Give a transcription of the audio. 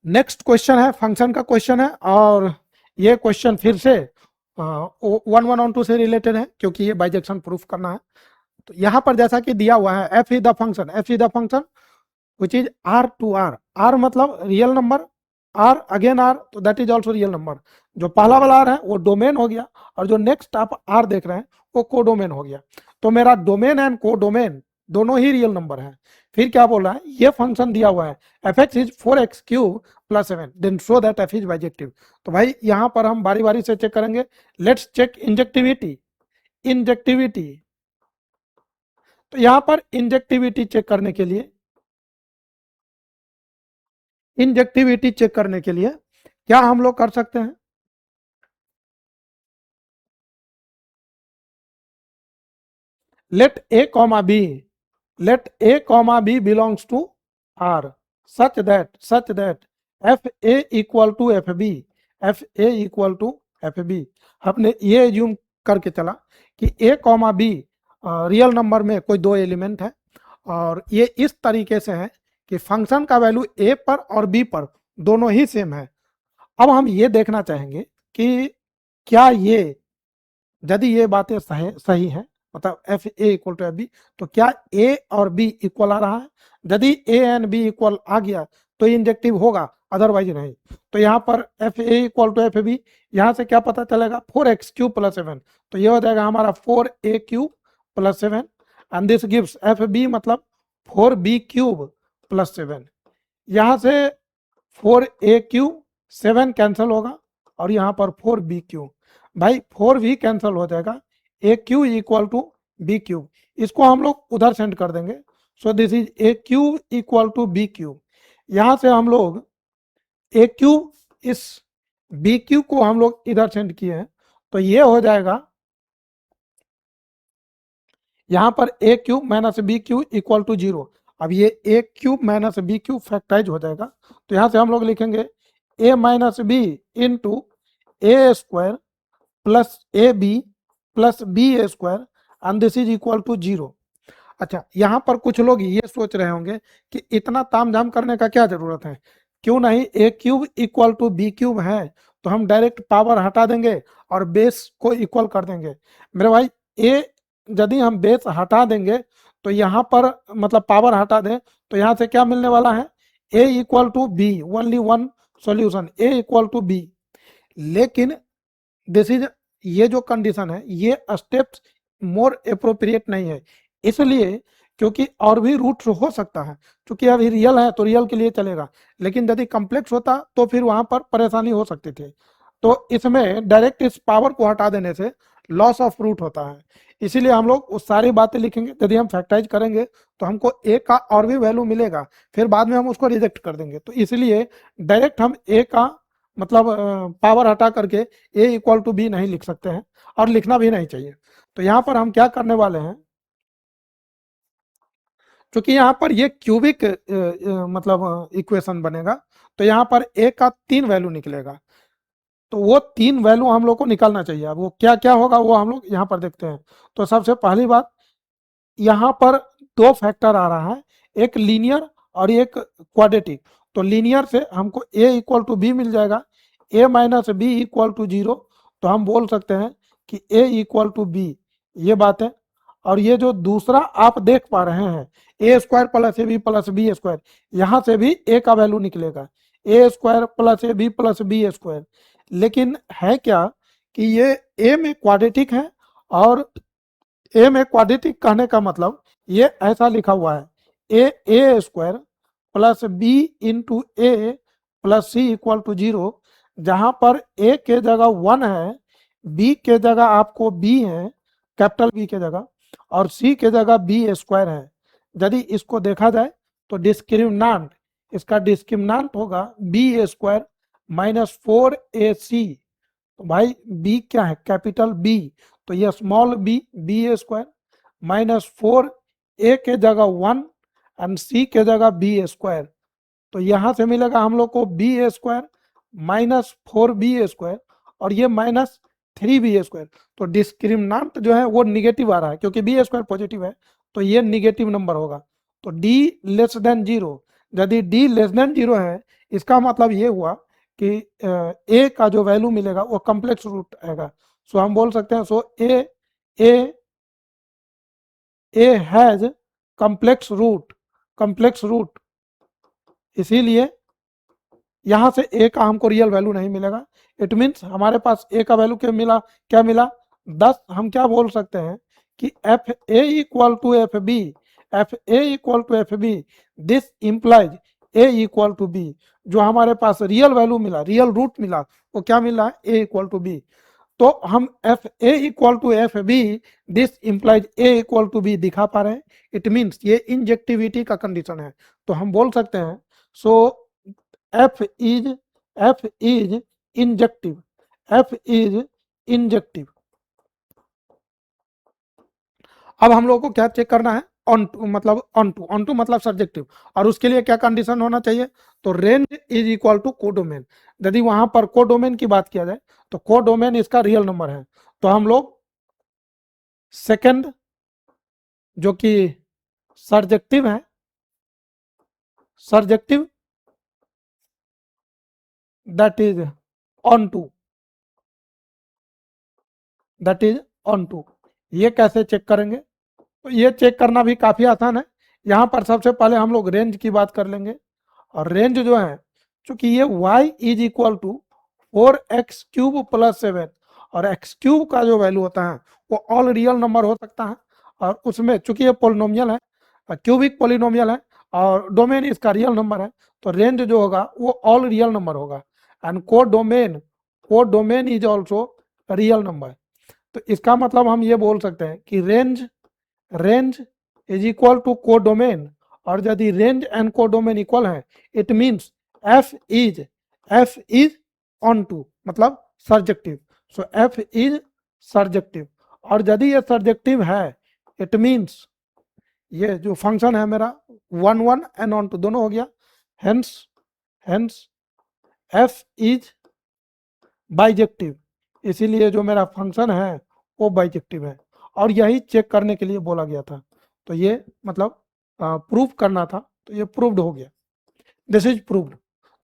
Next question है, function का question है, और ये क्वेश्चन फिर से 1112 से रिलेटेड है क्योंकि ये बाइजेक्शन प्रूफ करना है। तो यहाँ पर जैसा कि दिया हुआ है F is the function, F is the function which is R to R, R मतलब real number, R again R, तो that is also real number. जो पहला वाला आर है वो डोमेन हो गया, और जो नेक्स्ट आप आर देख रहे हैं वो कोडोमेन हो गया। तो मेरा डोमेन एंड कोडोमेन दोनों ही रियल नंबर है। फिर क्या बोल रहा है, ये फंक्शन दिया हुआ है f x is 4x cube plus 7, then show that f is bijective. तो भाई यहाँ पर हम बारी बारी से चेक करेंगे। Let's check injectivity, injectivity. तो यहाँ पर इंजेक्टिविटी चेक करने के लिए, इंजेक्टिविटी चेक करने के लिए क्या हम लोग कर सकते हैं, let a comma b, let a comma b belongs to r such that f a equal to f b, f a equal to f b। हमने ये एज्यूम करके चला कि a comma b real number में कोई दो element है, और ये इस तरीके से है कि फंक्शन का वैल्यू a पर और b पर दोनों ही सेम है। अब हम ये देखना चाहेंगे कि क्या ये, यदि ये बातें सही हैं, मतलब f a equal to f b, तो क्या ए और बी इक्वल आ रहा है? यदि ए एंड बी इक्वल आ गया तो इंजेक्टिव होगा, अदरवाइज नहीं। तो यहाँ पर f a equal to f b, यहाँ से क्या पता चलेगा, 4x क्यूब प्लस 7, तो ये हो जाएगा हमारा 4a cube plus 7, and this gives f b मतलब 4b क्यूब प्लस 7। यहाँ से 4a क्यूब 7 कैंसिल होगा, और यहाँ पर 4b क्यूब, भाई 4v कैंसिल हो जाएगा, A Q equal to B cube, इसको हम लोग उधर सेंड कर देंगे। So this is A cube equal to B cube. यहां से हम लोग ए क्यूब, इस बी क्यूब को हम लोग इधर सेंड किए हैं, तो ये हो जाएगा यहां पर A cube minus B cube equal to 0। अब ये A cube minus B cube factorize हो जाएगा, तो यहां से हम लोग लिखेंगे A minus B into A square plus A B plus B A square, and this is equal to 0। अच्छा, यहाँ पर कुछ लोग ये सोच रहे होंगे कि इतना तामझाम करने का क्या जरूरत है, क्यों नहीं A cube equal to B cube है तो हम डायरेक्ट पावर हटा देंगे और बेस को इक्वल कर देंगे। मेरे भाई, ए यदि हम बेस हटा देंगे तो यहाँ पर मतलब पावर हटा दें तो यहाँ से क्या मिलने वाला है, A equal to B, only one solution, A equal to B. लेकिन दिस इज, ये जो कंडीशन है ये स्टेप्स मोर अप्रोप्रिएट नहीं है, इसलिए क्योंकि और भी रूट हो सकता है, क्योंकि अभी रियल है तो रियल के लिए चलेगा, लेकिन यदि कम्प्लेक्स होता तो फिर वहां पर परेशानी हो सकती थी। तो इसमें डायरेक्ट इस पावर को हटा देने से लॉस ऑफ रूट होता है, इसीलिए हम लोग वो सारी बातें लिखेंगे। यदि हम फैक्टराइज करेंगे तो हमको ए का और भी वैल्यू मिलेगा, फिर बाद में हम उसको रिजेक्ट कर देंगे, तो इसलिए डायरेक्ट हम ए का मतलब पावर हटा करके ए इक्वल टू बी नहीं लिख सकते हैं, और लिखना भी नहीं चाहिए। तो यहाँ पर हम क्या करने वाले हैं, क्योंकि यहाँ पर ये क्यूबिक मतलब इक्वेशन बनेगा, तो यहाँ पर ए का 3 वैल्यू निकलेगा, तो वो 3 वैल्यू हम लोग को निकालना चाहिए। अब वो क्या क्या होगा वो हम लोग यहाँ पर देखते हैं। तो सबसे पहली बात, यहाँ पर 2 फैक्टर आ रहा है, एक लीनियर और एक क्वाड्रेटिक। तो लीनियर से हमको ए इक्वल टू बी मिल जाएगा, ए माइनस बी इक्वल टू 0, तो हम बोल सकते हैं कि ए इक्वल टू बी, ये बात है। और ये जो दूसरा आप देख पा रहे हैं, A square plus A B plus B square, यहाँ से भी ए का वैल्यू निकलेगा, A square plus A B square. लेकिन है क्या कि ये ए में क्वाड्रेटिक है, और ए में क्वाड्रेटिक कहने का मतलब ये ऐसा लिखा हुआ है, A square plus B into A plus C equal to 0, जहां पर ए के जगह 1 है, बी के जगह आपको बी है, कैपिटल बी के जगह, और सी के जगह बी स्क्वायर है। यदि इसको देखा जाए तो डिस्क्रिमिनांट, इसका डिस्क्रिमिनांट होगा बी स्क्वायर माइनस 4ac। तो भाई बी क्या है, कैपिटल बी, तो ये small b, b square minus 4, a के जगह 1 एंड सी के जगह बी स्क्वायर, तो यहां से मिलेगा हम लोग को B square minus 4b square, और ये माइनस 3b स्क्वायर। तो डिस्क्रिमिनांट जो है वो निगेटिव आ रहा है, क्योंकि बी स्क्वायर पॉजिटिव है तो ये निगेटिव नंबर होगा। तो डी लेस देन 0, यदि डी लेस देन 0 है, इसका मतलब ये हुआ कि ए का जो वैल्यू मिलेगा वो कम्प्लेक्स रूट आएगा। सो हम बोल सकते हैं सो ए हैज कम्प्लेक्स रूट, इसीलिए यहां से ए का हमको रियल वैल्यू नहीं मिलेगा। इट मीन्स हमारे पास ए का वैल्यू क्या मिला 10। हम क्या बोल सकते हैं कि f a equal to f b, f a equal to f b, this implies a equal to b. जो हमारे पास रियल वैल्यू मिला, रियल रूट मिला, वो क्या मिला है ए इक्वल टू बी। तो हम f a equal to f b, this implies a equal to b दिखा पा रहे हैं। इट मीन्स ये इंजेक्टिविटी का कंडीशन है। तो हम बोल सकते हैं सो F is injective, F is injective। अब हम लोगों को क्या चेक करना है ऑन टू मतलब सब्जेक्टिव, और उसके लिए क्या कंडीशन होना चाहिए, तो range is equal to codomain. यदि वहां पर कोडोमेन की बात किया जाए तो कोडोमेन इसका रियल नंबर है। तो हम लोग सेकंड जो कि सर्जेक्टिव है, surjective that is onto, ये कैसे चेक करेंगे, तो ये चेक करना भी काफी आसान है। यहाँ पर सबसे पहले हम लोग रेंज की बात कर लेंगे, और रेंज जो है चूंकि ये y is equal to 4x³ + 7, और x³ का जो वैल्यू होता है वो ऑल रियल नंबर हो सकता है, और उसमें चूंकि ये पोलिनोमियल है, क्यूबिक पोलिनोमियल है, और डोमेन इसका रियल नंबर है, तो रेंज जो होगा वो ऑल रियल नंबर होगा। And codomain is also real number. तो इसका मतलब हम ये बोल सकते हैं कि range is equal to codomain, और यदि रेंज एंड कोडोमेन इक्वल है, it means F is onto मतलब surjective. So F is surjective, और यदि ये सर्जेक्टिव है, इट मीन्स ये जो फंक्शन है मेरा 1 एंड ऑन टू दोनों हो गया। हेंस एफ इज बाइजेक्टिव, इसीलिए जो मेरा फंक्शन है वो बाइजेक्टिव है, और यही चेक करने के लिए बोला गया था। तो ये मतलब प्रूव करना था, तो ये प्रूव्ड हो गया। This is proved.